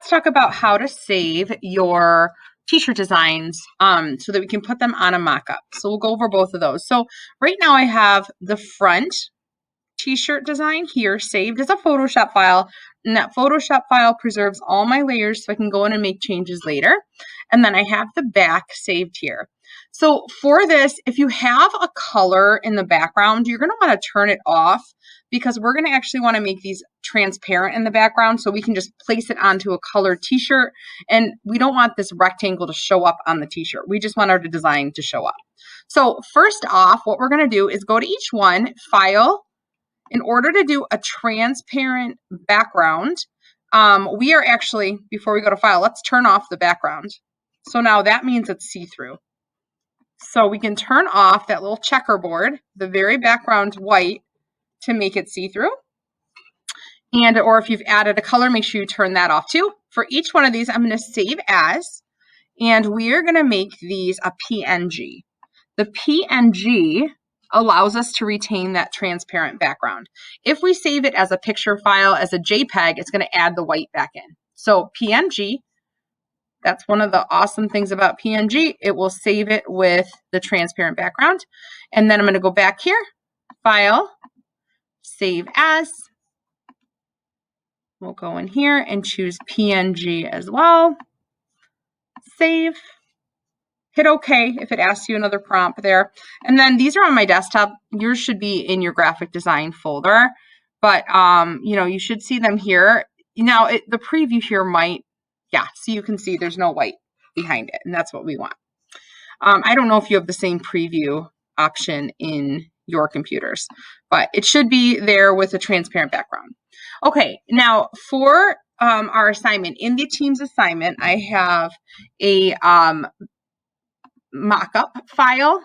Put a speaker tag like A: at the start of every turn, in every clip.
A: let's talk about how to save your t-shirt designs so that we can put them on a mock-up. So we'll go over both of those. So right now I have the front t-shirt design here saved as a Photoshop file, and that Photoshop file preserves all my layers so I can go in and make changes later. And then I have the back saved here. So for this, if you have a color in the background, you're going to want to turn it off because we're going to actually want to make these transparent in the background so we can just place it onto a colored t-shirt, and we don't want this rectangle to show up on the t-shirt. We just want our design to show up. So first off, what we're going to do is go to each one, File. In order to do a transparent background, we are actually, before we go to File, let's turn off the background. So now that means it's see-through. So we can turn off that little checkerboard, the very background's white, to make it see-through. And, or if you've added a color, make sure you turn that off too. For each one of these, I'm going to save as, and we are going to make these a PNG. The PNG allows us to retain that transparent background. If we save it as a picture file, as a JPEG, it's going to add the white back in. So PNG, that's one of the awesome things about PNG. It will save it with the transparent background. And then I'm going to go back here, File, Save As. We'll go in here and choose PNG as well. Save. Hit OK if it asks you another prompt there. And then these are on my desktop. Yours should be in your graphic design folder, but you should see them here. Now the preview here might, so you can see there's no white behind it, and that's what we want. I don't know if you have the same preview option in your computers, but it should be there with a transparent background. Okay, now for our assignment, in the Teams assignment, I have a mock-up file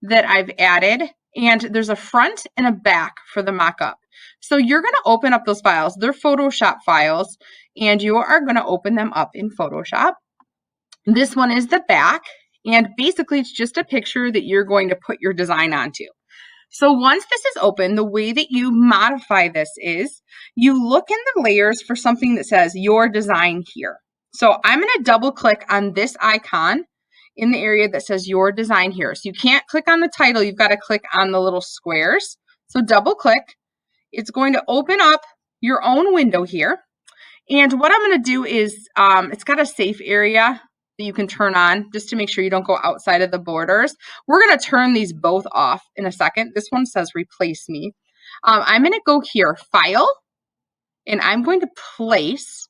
A: that I've added, and there's a front and a back for the mock-up. So you're going to open up those files. They're Photoshop files, and you are going to open them up in Photoshop. This one is the back, and basically it's just a picture that you're going to put your design onto. So once this is open, the way that you modify this is you look in the layers for something that says your design here. So I'm going to double click on this icon in the area that says your design here. So you can't click on the title, you've got to click on the little squares. So double click. It's going to open up your own window here. And what I'm going to do is, it's got a safe area that you can turn on just to make sure you don't go outside of the borders. We're going to turn these both off in a second. This one says replace me. I'm going to go here, File, and I'm going to place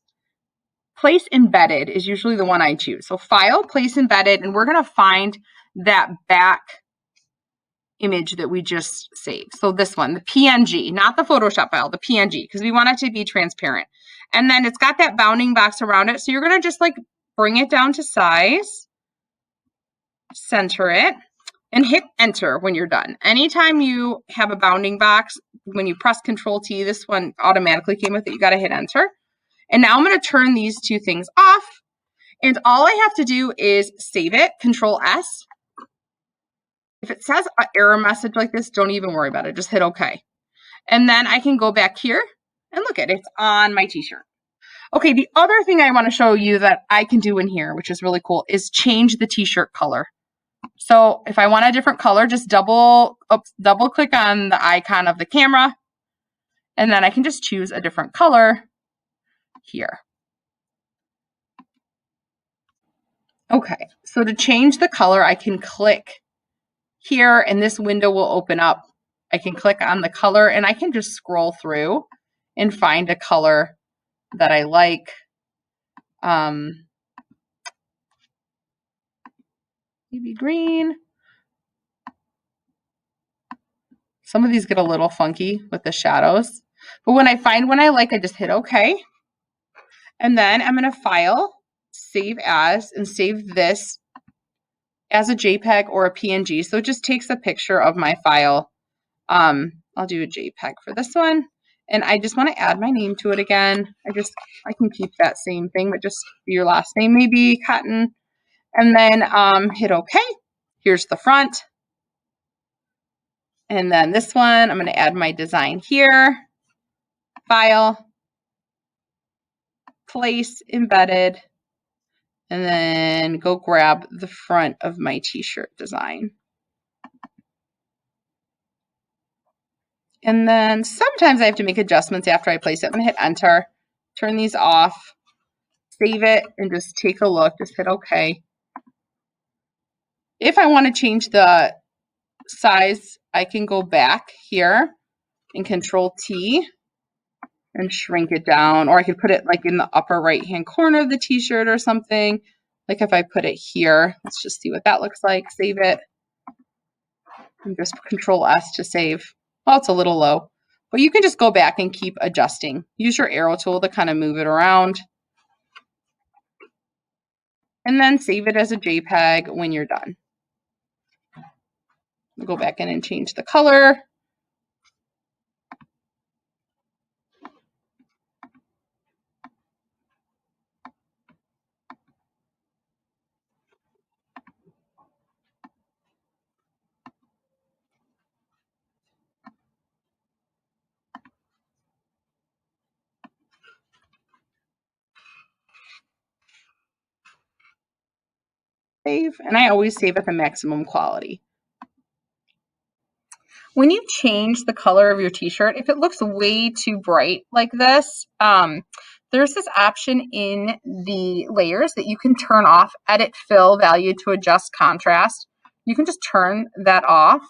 A: embedded is usually the one I choose. So File, Place Embedded, and we're going to find that back image that we just saved. So this one, the PNG, not the Photoshop file, the PNG, because we want it to be transparent. And then it's got that bounding box around it. So you're going to just like bring it down to size, center it, and hit enter when you're done. Anytime you have a bounding box, when you press Control T, this one automatically came with it, you got to hit enter. And now I'm going to turn these two things off. And all I have to do is save it, Control S. If it says an error message like this, don't even worry about it. Just hit OK. And then I can go back here and look at it. It's on my t-shirt. Okay, the other thing I want to show you that I can do in here, which is really cool, is change the t-shirt color. So if I want a different color, just double click on the icon of the camera, and then I can just choose a different color here. Okay, so to change the color, I can click here, and this window will open up. I can click on the color, and I can just scroll through and find a color that I like. Maybe green. Some of these get a little funky with the shadows, but when I find one I like, I just hit OK. And then I'm going to File, Save As, and save this as a JPEG or a PNG. So it just takes a picture of my file. I'll do a JPEG for this one. And I just want to add my name to it again. I can keep that same thing, but just your last name, maybe Cotton. And then hit OK. Here's the front. And then this one, I'm going to add my design here. File. place embedded, and then go grab the front of my t-shirt design. And then sometimes I have to make adjustments after I place it. I'm going to hit enter, turn these off, save it, and just take a look. Just hit OK. If I want to change the size, I can go back here and Control T and shrink it down, or I could put it like in the upper right hand corner of the t-shirt or something. Like if I put it here, let's just see what that looks like. Save it and just Control S to save. Well, it's a little low, but you can just go back and keep adjusting. Use your arrow tool to kind of move it around, and then save it as a JPEG when you're done. Go back in and change the color. Save, and I always save at the maximum quality. When you change the color of your t-shirt, if it looks way too bright like this, there's this option in the layers that you can turn off, edit fill value to adjust contrast. You can just turn that off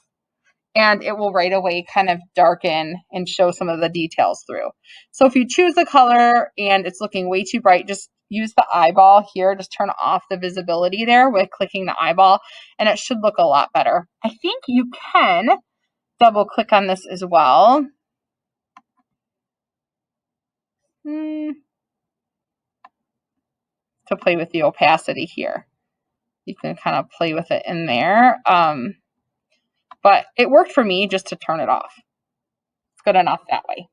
A: and it will right away kind of darken and show some of the details through. So if you choose the color and it's looking way too bright, just use the eyeball here, just turn off the visibility there with clicking the eyeball, and it should look a lot better. I think you can double click on this as well. To play with the opacity here. You can kind of play with it in there. But it worked for me just to turn it off. It's good enough that way.